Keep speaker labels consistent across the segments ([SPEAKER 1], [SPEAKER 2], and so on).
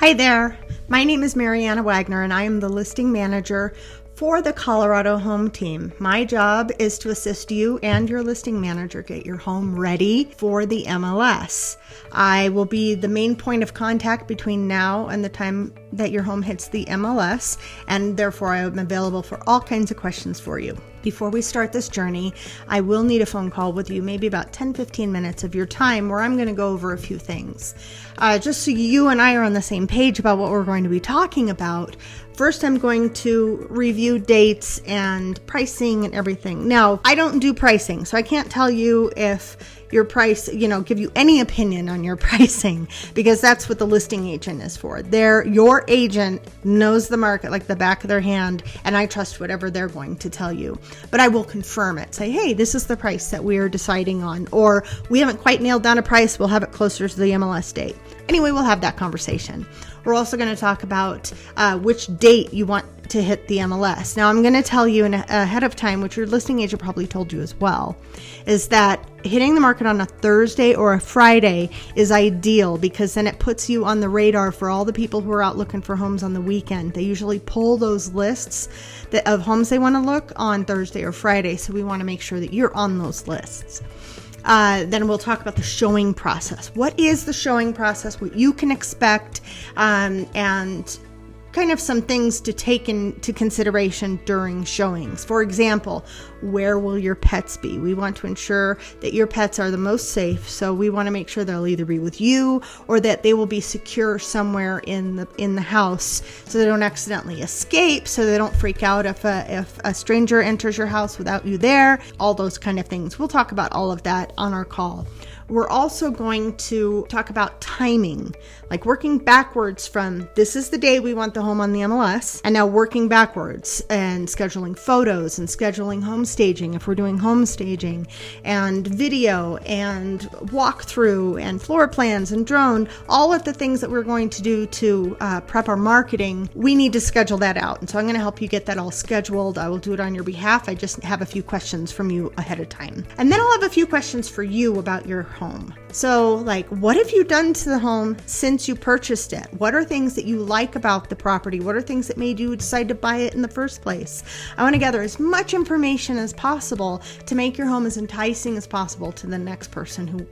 [SPEAKER 1] Hi there, my name is Mariana Wagner and I am the listing manager for the Colorado Home Team. My job is to assist you and your listing manager get your home ready for the MLS. I will be the main point of contact between now and the time that your home hits the MLS, and therefore I am available for all kinds of questions for you. Before we start this journey, I will need a phone call with you, maybe about 10-15 minutes of your time, where I'm going to go over a few things. Just so you and I are on the same page about what we're going to be talking about, first I'm going to review dates and pricing and everything. Now, I don't do pricing, so I can't tell you if your price, give you any opinion on your pricing, because that's what the listing agent is for. Your agent knows the market like the back of their hand, and I trust whatever they're going to tell you. But I will confirm it. Say, hey, this is the price that we are deciding on, or we haven't quite nailed down a price. We'll have it closer to the MLS date. Anyway, we'll have that conversation. We're also going to talk about which date you want to hit the MLS. Now, I'm going to tell you ahead of time, which your listing agent probably told you as well, is that hitting the market on a Thursday or a Friday is ideal, because then it puts you on the radar for all the people who are out looking for homes on the weekend. They usually pull those lists of homes they want to look on Thursday or Friday, so we want to make sure that you're on those lists. Then we'll talk about the showing process. What is the showing process? What you can expect, and kind of some things to take into consideration during showings. For example, where will your pets be? We want to ensure that your pets are the most safe, so we want to make sure they'll either be with you or that they will be secure somewhere in the house, so they don't accidentally escape, so they don't freak out if a stranger enters your house without you there, all those kind of things. We'll talk about all of that on our call. We're also going to talk about timing, like working backwards from this is the day we want the home on the MLS, and now working backwards and scheduling photos and scheduling home staging if we're doing home staging, and video and walkthrough and floor plans and drone, all of the things that we're going to do to prep our marketing. We need to schedule that out. And so I'm going to help you get that all scheduled. I will do it on your behalf. I just have a few questions from you ahead of time. And then I'll have a few questions for you about your home. So, like, what have you done to the home since you purchased it? What are things that you like about the property? What are things that made you decide to buy it in the first place? I want to gather as much information as possible to make your home as enticing as possible to the next person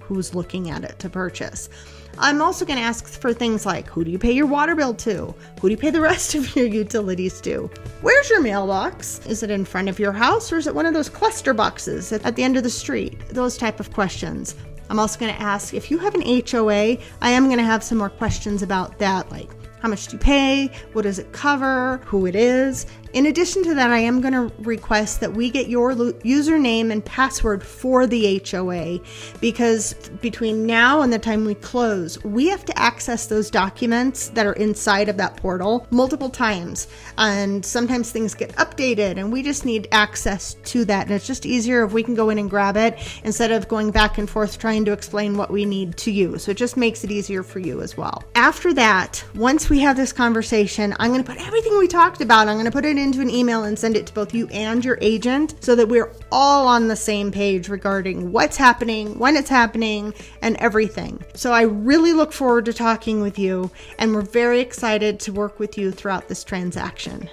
[SPEAKER 1] who's looking at it to purchase. I'm also going to ask for things like, who do you pay your water bill to? Who do you pay the rest of your utilities to? Where's your mailbox? Is it in front of your house, or is it one of those cluster boxes at the end of the street? Those type of questions. I'm also going to ask if you have an HOA. I am going to have some more questions about that, like how much do you pay? What does it cover? Who it is? In addition to that, I am going to request that we get your username and password for the HOA, because between now and the time we close, we have to access those documents that are inside of that portal multiple times. And sometimes things get updated and we just need access to that. And it's just easier if we can go in and grab it instead of going back and forth trying to explain what we need to you. So it just makes it easier for you as well. After that, once we have this conversation, I'm going to put everything we talked about, I'm going to put it into an email and send it to both you and your agent, so that we're all on the same page regarding what's happening, when it's happening, and everything. So I really look forward to talking with you, and we're very excited to work with you throughout this transaction.